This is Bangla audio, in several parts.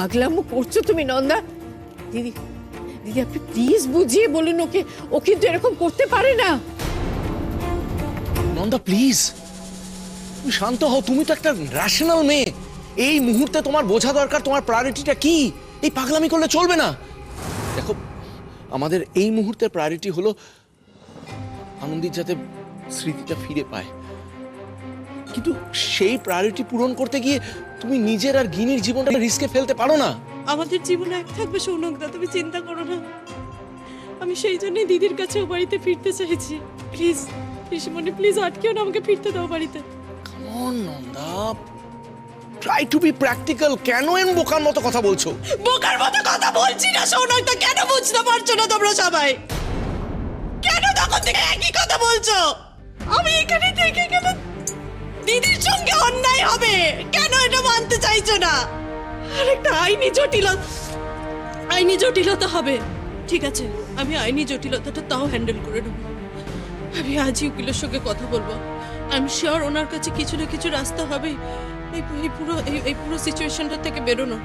পাগলামো করছো তুমি নন্দা? দিদি দিদি আপনি প্লিজ বুঝিয়ে বলুন ওকে, ও কিন্তু এরকম করতে পারে না। নন্দা প্লিজ তুমি শান্ত হও, তুমি তো একটা রেশনাল মেয়ে। এই মুহূর্তে তোমার বোঝা দরকার তোমার প্রায়োরিটিটা কি। এই পাগলামি করলে চলবে না। দেখো আমাদের এই মুহূর্তের প্রায়োরিটি হলো আনন্দিত যাতে স্মৃতিটা ফিরে পায়, কিন্তু সেই প্রায়োরিটি পূরণ করতে গিয়ে তুমি নিজের আর গিনির জীবনটা রিস্কে ফেলতে পারো না। আমাদের জীবন এক থাকবে সৌনকদা, তুমি চিন্তা করো না। আমি সেই জন্যই দিদির কাছে ও বাড়িতে ফিরতে চাইছি। প্লিজ ঋষিমণি প্লিজ আটকেও না, আমাকে ফিরতে দাও বাড়িতে। Come on Nanda, try to be practical. কেন এমন বোকার মতো কথা বলছো? বোকার মতো কথা বলছি না সৌনকদা, কেন বুঝতে পারছো না তোমরা সবাই? কেন তখন থেকে একই কথা বলছো? আমি এখানে থেকে গেলে দিদির সঙ্গে অন্যায় হবে, কেন এটা মানতে চাইছো না? আর একটা আইনি জটিলতা হবে। ঠিক আছে, আমি আইনি জটিলতাটা তাও হ্যান্ডেল করে নেব। আমি আজই উকিলের সঙ্গে কথা বলবো। আমি শিওর ওনার কাছে কিছু না কিছু রাস্তা হবে এই পুরো সিচুয়েশনটা থেকে বেরোনো।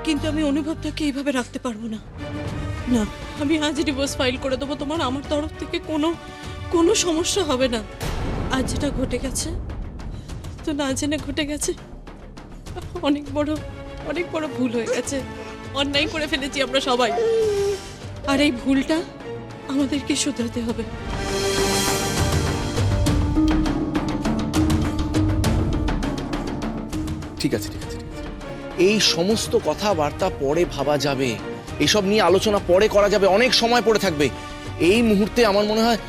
কিন্তু আমি অনুভবটাকে এইভাবে রাখতে পারবো না। না, আমি আজ ডিভোর্স ফাইল করে দেবো। তোমার আমার তরফ থেকে কোনো সমস্যা হবে না। আজ যেটা ঘটে গেছে তো না জেনে ঘটে গেছে, অনেক বড় ভুল হয়ে গেছে। অন্যায় করে ফেলেছি আমরা সবাই, আর এই ভুলটা আমাদেরকে শুধরাতে হবে। ঠিক আছে ঠিক আছে ঠিক আছে, এই সমস্ত কথাবার্তা পরে ভাবা যাবে, এসব নিয়ে আলোচনা পরে করা যাবে, অনেক সময় পড়ে থাকবে। এই মুহূর্তে আমার মনে হয়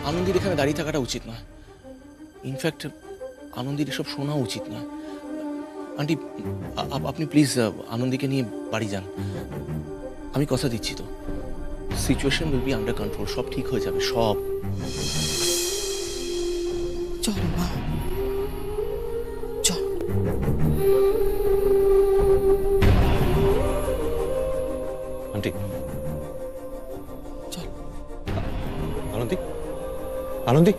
আনন্দির এখানে দাঁড়িয়ে থাকাটা উচিত নয়। ইনফ্যাক্ট আনন্দির এসব শোনা উচিত নয়। আন্টি আপনি প্লিজ আনন্দিকে নিয়ে বাড়ি যান। আমি কথা দিচ্ছি তো, situation will be under control, সব ঠিক হয়ে যাবে সব। চল মা চল। আন্টি চল। আনন্দি আনন্দি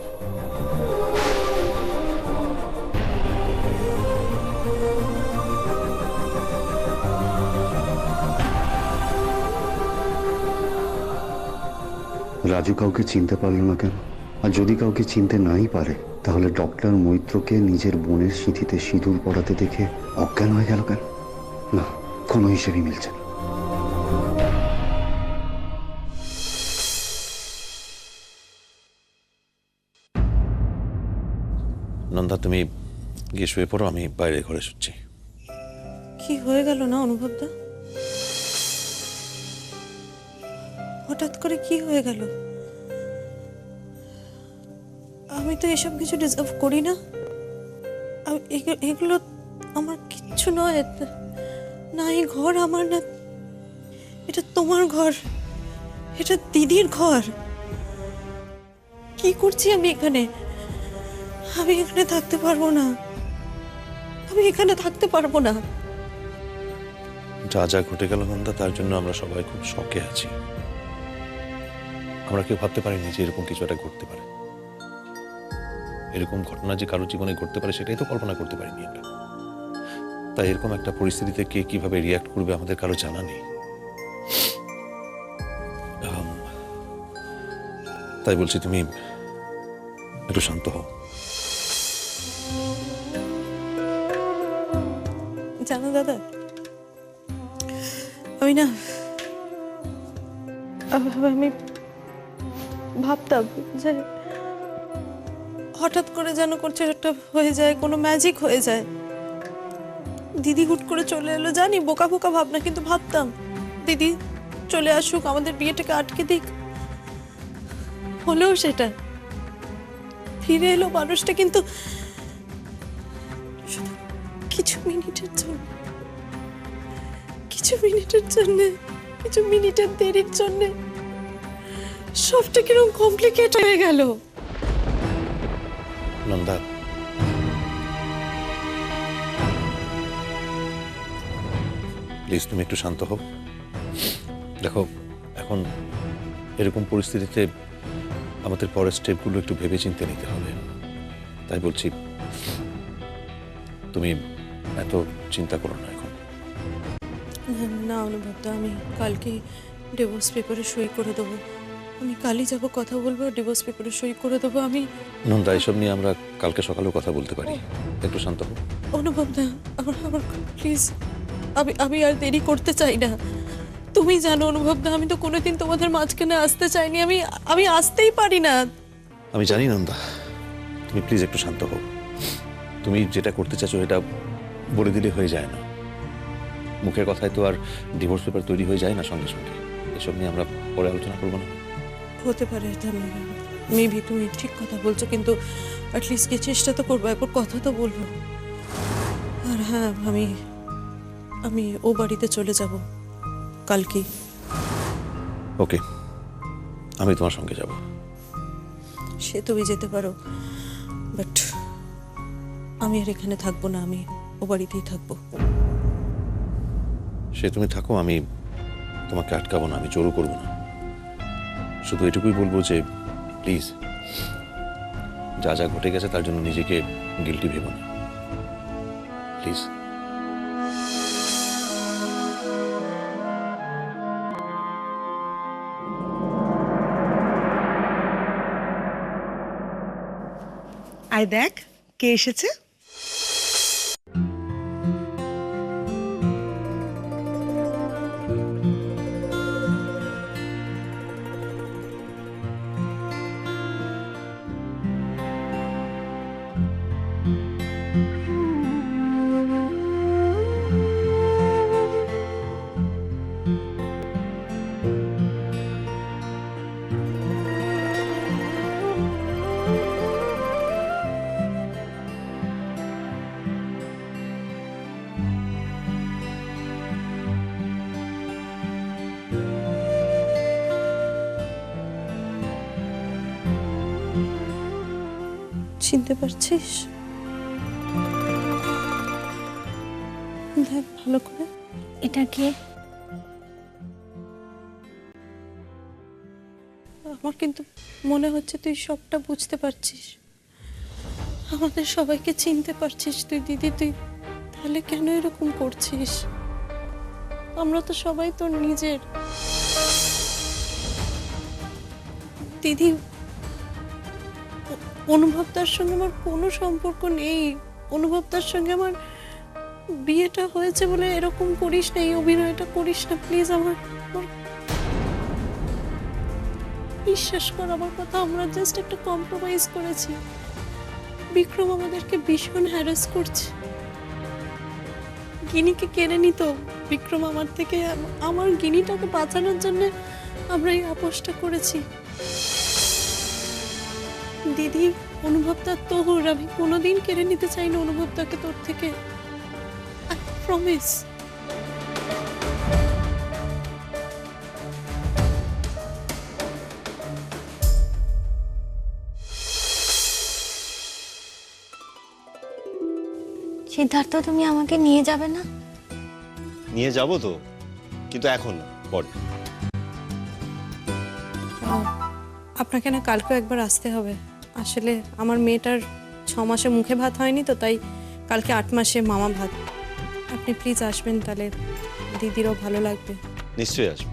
রাজু কাউকে চিনতে পারল না কেন? আর যদি কাউকে চিনতে নাই পারে তাহলে ডক্টর মৈত্রকে নিজের বোনের সিঁথিতে সিঁদুর পড়াতে দেখে অজ্ঞান হয়ে গেল কেন? না, কোনো হিসেবেই মিলছে না। নন্দা তুমি গিয়ে শুয়ে পড়ো, আমি বাইরে ঘরে শুচ্ছি। কি হয়ে গেল না অনুভবদা? হঠাৎ করে কি হয়ে গেল? আমি তো এসব কিছু ডিজার্ভ করি না। এগুলো আমার কিচ্ছু নয়। না এই ঘর আমার, না এটা তোমার ঘর, এটা দিদির ঘর। কি করছি আমি এখানে? আমি এখানে থাকতে পারবো না, আমি এখানে থাকতে পারবো না। যা যা ঘটে গেল নন্দা, তার জন্য আমরা সবাই খুব শকে আছি। আমরা কেউ ভাবতে পারিনি যে এরকম কিছু একটা ঘটতে পারে। এরকম ঘটনা যে কারো জীবনে ঘটতে পারে সেটাই তো কল্পনা করতে পারিনি আমরা। তাই এরকম একটা পরিস্থিতিতে কে কিভাবে রিয়াক্ট করবে আমাদের কারো জানা নেই। তাই বলছি তুমি একটু শান্ত হও। জানো দাদা, আমি ভাবতাম যে হঠাৎ করে যেন কিছু একটা হয়ে যায়, কোনো ম্যাজিক হয়ে যায়। দিদি হুট করে চলে এলো, জানি বোকা বোকা ভাবনা, কিন্তু ভাবতাম দিদি চলে আসুক, আমাদের বিয়েটাকে আটকে দিক। হলেও সেটা ফিরে এলো মানুষটা, কিন্তু শুধু কিছু মিনিটের দেরির জন্য সবটা কিরকম কমপ্লিকেট হয়ে গেল। নন্দা প্লিজ তুমি একটু শান্ত হও। দেখো এখন এরকম পরিস্থিতিতে আমাদের পরের স্টেপগুলো একটু ভেবে চিন্তে নিতে হবে। তাই বলছি তুমি এত চিন্তা করো না এখন। না অনুভবদা, আমি কালকে ডিভোর্স পেপারে সই করে দেবো। আমি কালই যাব, কথা বলবো, ডিভোর্স পেপারে সই করে দেবো। আমি নন্দা, এসব নিয়ে আমরা কালকে সকালেও কথা বলতে পারি। একটু শান্ত হও। অনুভবদা, আমার প্লিজ, আমি আর দেরি করতে চাই না। তুমি জানো অনুভবদা, আমি তো কোনোদিন তোমাদের মাঝখানে আসতে চাইনি। আমি আসতেই পারি না। আমি জানি নন্দা, তুমি প্লিজ একটু শান্ত হও। তুমি যেটা করতে চাচ্ছো এটা বলে দিলে হয়ে যায় না। মুখের কথায় তো আর ডিভোর্স পেপার তৈরি হয়ে যায় না সঙ্গে সঙ্গে। এসব নিয়ে আমরা পরে আলোচনা করবো না? হতে পারে এটা, মেবি তুমি ঠিক কথা বলছো, কিন্তু অ্যাটলিস্ট কি চেষ্টা তো করবো, একবার কথা তো বলবো। আর হ্যাঁ, আমি ও বাড়িতে চলে যাব কালকে। ওকে, আমি তোমার সঙ্গে যাব। সে তুমি যেতে পারো, বাট আমি আর এখানে থাকবো না, আমি ও বাড়িতেই থাকবো। সে তুমি থাকো, আমি তোমাকে আটকাবো না, আমি জোরও করবো না। শুধু এটুকুই বলবো যে প্লিজ, যা যা ঘটে গেছে তার জন্য নিজেকে গিল্টি ভেবো না, প্লিজ। আয় দেখ কে এসেছে। চিনতে পারছিস? দেখ ভালো করে। এটা কে? আমার কিন্তু মনে হচ্ছে তুই সবটা বুঝতে পারছিস, আমাদের সবাইকে চিনতে পারছিস তুই। দিদি, তুই তাহলে কেন এরকম করছিস? আমরা তো সবাই তোর নিজের। দিদি, অনুভবদার সঙ্গে আমার কোনো সম্পর্ক নেই। অনুভবদার সঙ্গে আমার বিয়েটা হয়েছে বলে এরকম করিস না, এই অভিনয়টা করিস না প্লিজ। আমার বিশ্বাস কর আমার কথা, আমরা জাস্ট একটা কম্প্রোমাইজ করেছি। বিক্রম আমাদেরকে ভীষণ হ্যারাস করছে। গিনিকে কেড়ে নিত বিক্রম আমার থেকে, আমার গিনিটাকে বাঁচানোর জন্য আমরা এই আপোষটা করেছি। দিদি, অনুভবটা তোর, আমি কোনোদিন কেড়ে নিতে চাই না অনুভবটাকে তোর থেকে, আই প্রমিস। সিদ্ধার্থ, তুমি আমাকে নিয়ে যাবে না? নিয়ে যাব তো, কিন্তু এখন না, পরে। আপনাকে না কালকে একবার আসতে হবে। আসলে আমার মেয়েটার 6 মাসে মুখে ভাত হয়নি তো, তাই কালকে 8 মাসে মামা ভাত। আপনি প্লিজ আসবেন, তাহলে দিদিরও ভালো লাগবে। নিশ্চয়ই আসবো।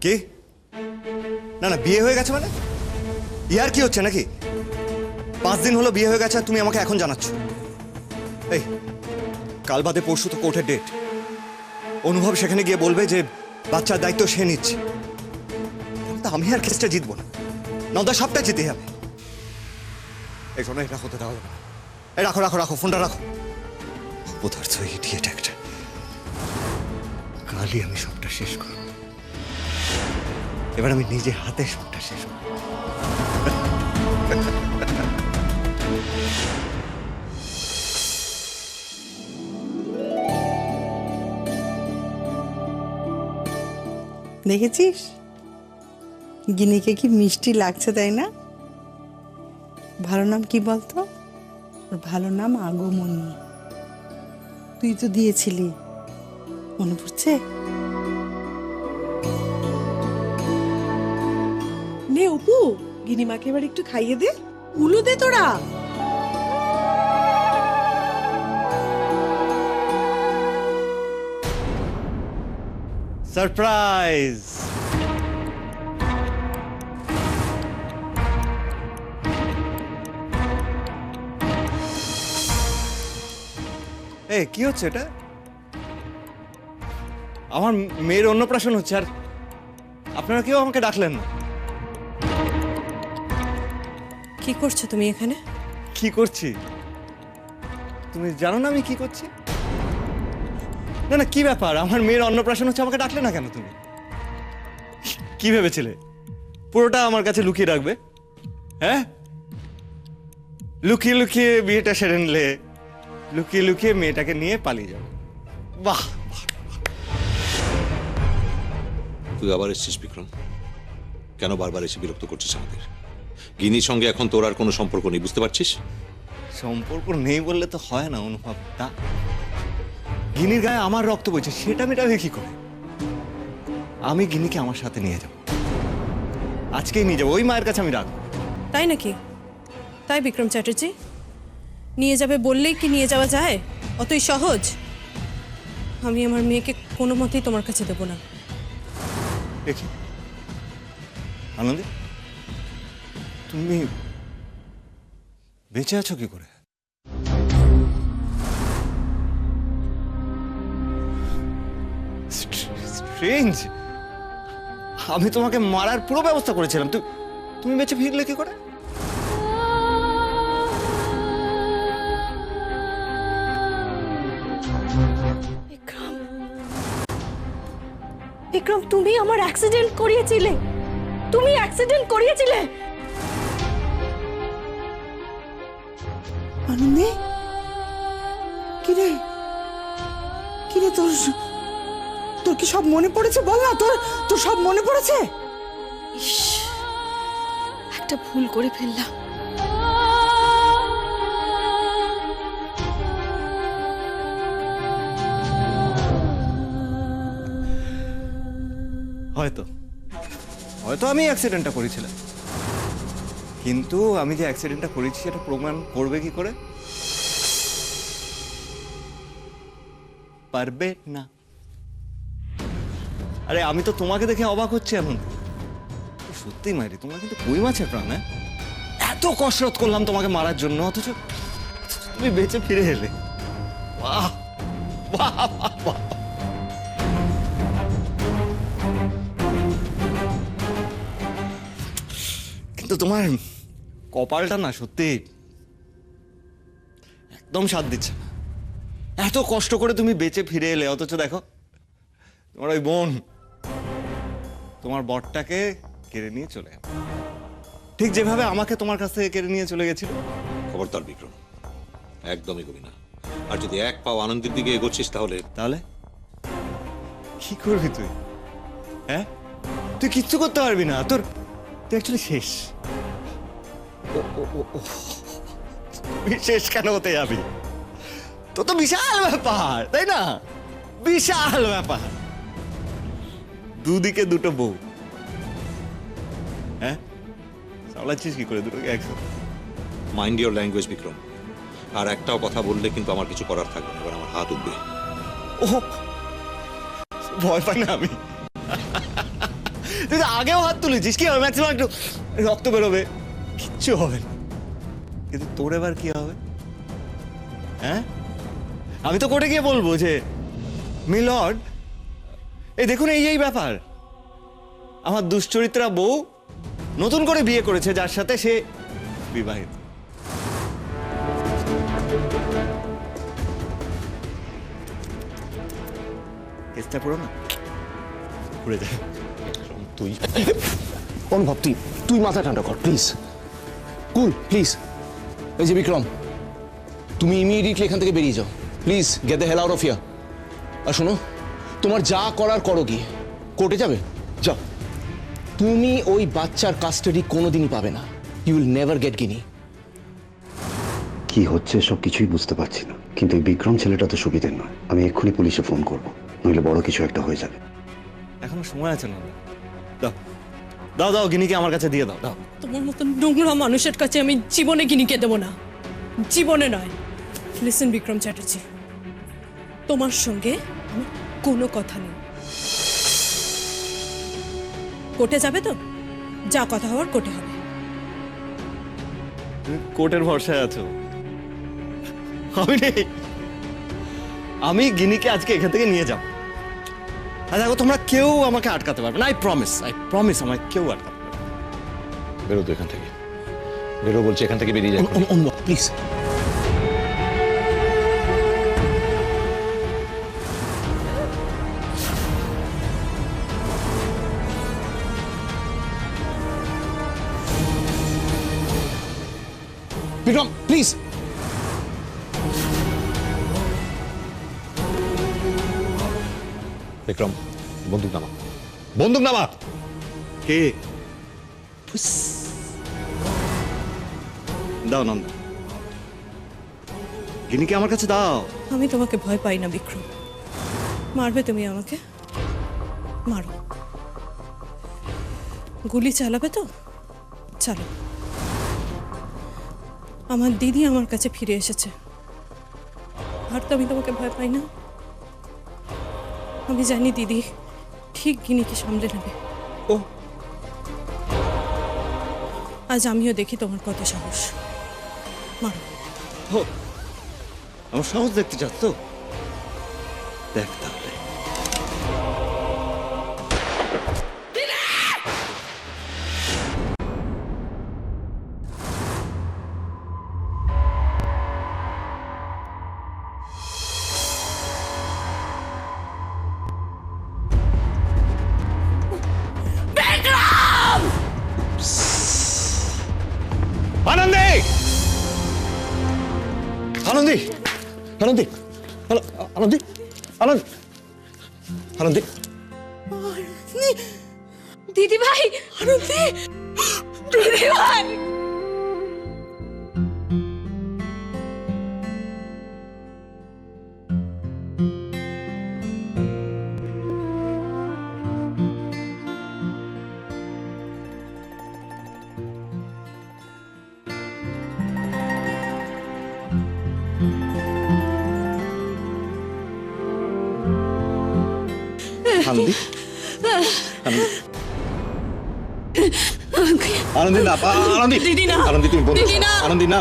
কি? না না, বিয়ে হয়ে গেছে মানে? ইয়ার কি হচ্ছে নাকি? 5 দিন হলো বিয়ে হয়ে গেছে আর তুমি আমাকে এখন জানাচ্ছ? এই, কাল বাদে পরশু তো কোর্টের ডেট। অনুভব সেখানে গিয়ে বলবে যে বাচ্চার দায়িত্ব সে নিচ্ছে। তা আমি আর কেসটা জিতবো না, নন্দা সবটা জিতে যাবে। এই শোনো, এটা হতে দেওয়া যাবে না। এই রাখো রাখো রাখো, ফোনটা রাখো। অপদার্থ ইডিয়েট একটা। কালই আমি সবটা শেষ করব। এবার আমি নিজে হাতে সবটা শেষ করব। দেখেছিস গিনিকে কি মিষ্টি লাগছে, তাই না? ভালো নাম কি বলতো? ওর ভালো নাম আগমনী। তুই তো দিয়েছিলি, মনে পড়ছে? নে অপু, গিনিমাকে এবার একটু খাইয়ে দে। উলো দে তোরা। সারপ্রাইজ! কি হচ্ছে এটা? আমার মেয়ের অন্নপ্রাশন হচ্ছে আর আপনারা কেউ আমাকে ডাকলেন না। কি করছো তুমি এখানে? কি করছি? তুমি জানো না আমি কি করছি? না না, কি ব্যাপার? আমার মেয়ের অন্নপ্রাশন হচ্ছে, আমাকে ডাকলে না কেন তুমি? কি ভেবেছিলে পুরোটা আমার কাছে লুকিয়ে রাখবে? হ্যাঁ, লুকিয়ে লুকিয়ে বিয়েটা সেরে নিলে, লুকিয়ে লুকিয়ে মেয়েটাকে নিয়ে পালিয়ে যাবে। বাহ! তুই আবার এসেছিস বিক্রম? কেন বারবার এসে বিরক্ত করছিস আমাদের? গিনির সঙ্গে এখন তোর আর কোনো সম্পর্ক নেই, বুঝতে পারছিস? সম্পর্ক নেই বললে তো হয় না অনুভব। তা গিনির গায়ে আমার রক্ত বইছে, সেটা মেটাবে কি করে? আমি গিনিকে আমার সাথে নিয়ে যাব, আজকেই নিয়ে যাবো। ওই মায়ের কাছে আমি রাখবো। তাই নাকি? তাই বিক্রম চ্যাটার্জি? নিয়ে যাবে বললেই কি নিয়ে যাওয়া যায়? অতই সহজ? আমি আমার মেয়েকে কোনো মতেই তোমার কাছে দেবো না। দেখি আনন্দে, তুমি বেঁচে আছো কি করে? স্ট্রেঞ্জ! আমি তোমাকে মারার পুরো ব্যবস্থা করেছিলাম, তুমি বেঁচে ফিরলে কি করে? বিক্রম, তুমি আমার অ্যাক্সিডেন্ট করিয়েছিলে। তুমি অ্যাক্সিডেন্ট করিয়েছিলে। আনন্দে, কিরে কিরে, তোর তোর কি সব মনে পড়েছে? বল না, তোর তোর সব মনে পড়েছে? ইস, একটা ভুল করে ফেললাম। হয়তো হয়তো আমি অ্যাক্সিডেন্টটা করেছিলাম, কিন্তু আমি যে অ্যাক্সিডেন্টটা করেছি সেটা প্রমাণ করবে কি করে? পারবে না। আরে আমি তো তোমাকে দেখে অবাক হচ্ছে এখন। সত্যি মাইরি, তোমরা কিন্তু কই মাছের প্রাণ। হ্যাঁ, এত কসরত করলাম তোমাকে মারার জন্য, অথচ তুমি বেঁচে ফিরে এলে। বাহ বাহ বাহ বাহ! কিন্তু তোমার কপালটা না সত্যি একদম সাথ দিচ্ছে না। এত কষ্ট করে তুমি বেঁচে ফিরে এলে, অথচ দেখো তোমার ওই বোন তোমার বরটাকে কেড়ে নিয়ে চলে গেল, ঠিক যেভাবে আমাকে তোমার কাছ থেকে কেড়ে নিয়ে চলে গেছিল। খবরদার বিক্রম, একদমই কবি না। আর যদি এক পাও আনন্দের দিকে এগোচ্ছিস তাহলে তাহলে কি করবি তুই? হ্যাঁ, তুই কিচ্ছু করতে পারবি না। তুই অ্যাকচুয়ালি শেষ। তুই শেষ কেন হতে যাবি? তো তো বিশাল ব্যাপার, তাই না? বিশাল ব্যাপার, দুদিকে দুটো বউ। হ্যাঁ, সামলাচ্ছিস কি করে দুটোকে একসাথে? Mind your language Vikram. আর একটাও কথা বললে কিন্তু আমার কিছু করার থাকবে না, এবার আমার হাত উঠবে। ও, ভয় পাই না আমি। তুই তো আগেও হাত তুলেছিস, কি হবে? ম্যাক্সিমাম একটু রক্ত বেরোবে, কিচ্ছু হবে না। কিন্তু তোর এবার কি হবে? হ্যাঁ, আমি তো কোর্টে গিয়ে বলবো যে মিলর্ড, এই দেখুন এই ব্যাপার, আমার দুশ্চরিত্রা বউ নতুন করে বিয়ে করেছে, যার সাথে সে বিবাহিত। কেসটা পুরো না ঘুরে যায়। তুই অনুভব, তুই মাথা ঠান্ডা কর প্লিজ। Cool please. এই যে বিক্রম, তুমি ইমিডিয়েটলি এখান থেকে বেরিয়ে যাও please. Get the hell out of here. আর শোনো, তোমার যা করার করো, গিয়ে কোর্টে যাবে, যাও। তুমি ওই বাচ্চার কাস্টাডি কোনোদিনই পাবে না। ইউ উইল নেভার গেট গিনি। কি হচ্ছে সব কিছুই বুঝতে পারছি না, কিন্তু এই বিক্রম ছেলেটা তো সুবিধের নয়। আমি এক্ষুনি পুলিশে ফোন করব, নইলে বড় কিছু একটা হয়ে যাবে। এখনো সময় আছে না? দাও দাও দাও, গিনিকে আমার কাছে দিয়ে দাও। দাও। তোমার মতন নোংরা মানুষের কাছে আমি জীবনে গিনিকে দেবো না, জীবনে নয়। লিসেন বিক্রম চ্যাটার্জি, তোমার সঙ্গে আমার কোনো কথা নেই। কোর্টে যাবে তো? যা কথা হওয়ার কোর্টে হবে। তুমি কোর্টের ভরসায় আছো, আমি নেই। আমি গিনিকে আজকে এখান থেকে নিয়ে যাব। আর দেখো, তোমরা কেউ আমাকে আটকাতে পারবে না। আই প্রমিস আমায় কেউ আটকাতে পারবে না। বেরো তো এখান থেকে, বেরো বলছি, এখান থেকে বেরিয়ে যায় প্লিজ। বিক্রম প্লিজ। বিক্রম, বন্দুক নামা, বন্দুক নামা। কে? দাও নন্দা, গিনিকে আমার কাছে দাও। আমি তোমাকে ভয় পাই না বিক্রম। মারবে তুমি আমাকে? মারো। গুলি চালাবে তো চালো। আমার দিদি আমার কাছে ফিরে এসেছে, আর তো আমি তোমাকে ভয় পাই না। আমি জানি দিদি ঠিক গিনিকে সামলে নেবে। ও, আজ আমিও দেখি তোমার কত সাহস। মারো। ও, আমার সাহস দেখতে চাস তো? দেখ তাহলে। আনন্দে, আনন্দে, আনন্দে, আনন্দে, আনন্দ, আনন্দে। দিদি ভাই, আনন্দি, দিদি ভাই। আনন্দি, আনন্দি না, আনন্দি, দিদি না, আনন্দি তুমি বন্ধু, দিদি না। আনন্দি না।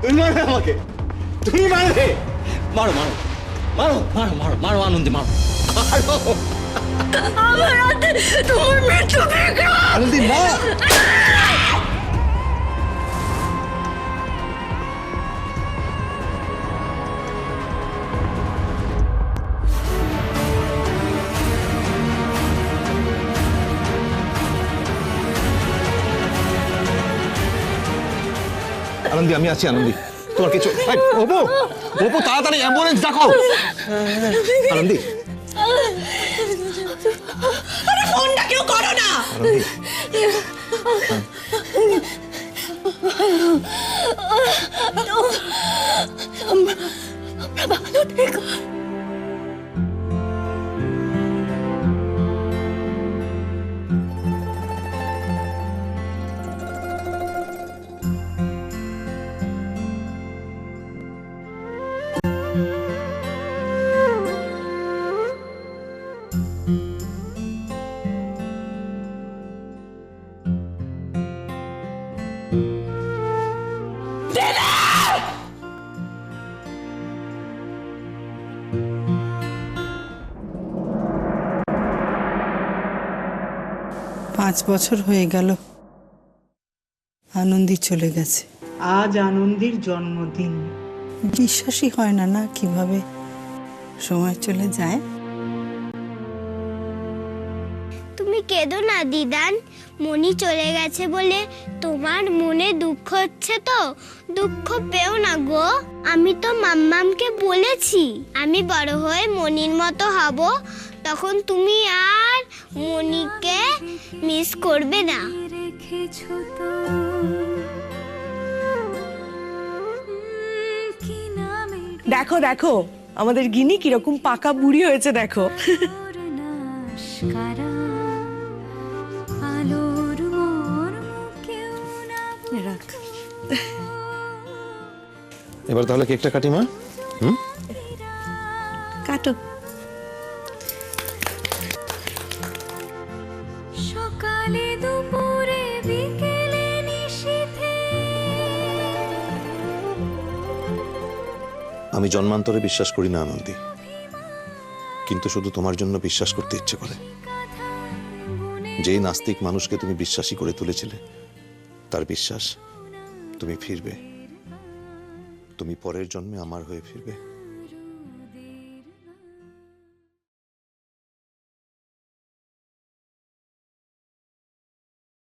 তুমি মারবে আমাকে, তুমি মারবে। মারো মারো মারো মারো মারো মারো আনন্দি, মারো মারো। আমার হাতে তোমার মৃত্যু বিক্রম। আনন্দি না। আনন্দি, আমি আছি। আনন্দি, তোমার কিছু? ওপো, ওপো, তাড়াতাড়ি অ্যাম্বুলেন্স ডাকো। আনন্দি, আরে ফোনটা কেউ করো না। আনন্দি, পাঁচ বছর হয়ে গেল আনন্দি চলে গেছে। আজ আনন্দির জন্মদিন। বিশ্বাসই হয় না, না কিভাবে সময় চলে যায়। তুমি কেঁদো না দিদান, মনি চলে গেছে বলে তোমার মনে দুঃখ হচ্ছে তো? দুঃখ পেও না গো। আমি তো মাম্মামকে বলেছি আমি বড় হয়ে মনির মতো হব, তখন তুমি আর মনিকে মিস করবে না। দেখো দেখো আমাদের গিনি কিরকম পাকা বুড়ি হয়েছে দেখো। রাখ। এবার তাহলে কেকটা কাটি মা। কাটো। সকালে দুপুরে বিকেলে নিশীথে। আমি জন্মান্তরে বিশ্বাস করি না আনন্দী, কিন্তু শুধু তোমার জন্য বিশ্বাস করতে ইচ্ছে করে। যেই নাস্তিক মানুষকে তুমি বিশ্বাসী করে তুলেছিলে, তার বিশ্বাস তুমি ফিরবে, তুমি পরের জন্মে আমার হয়ে ফিরবে।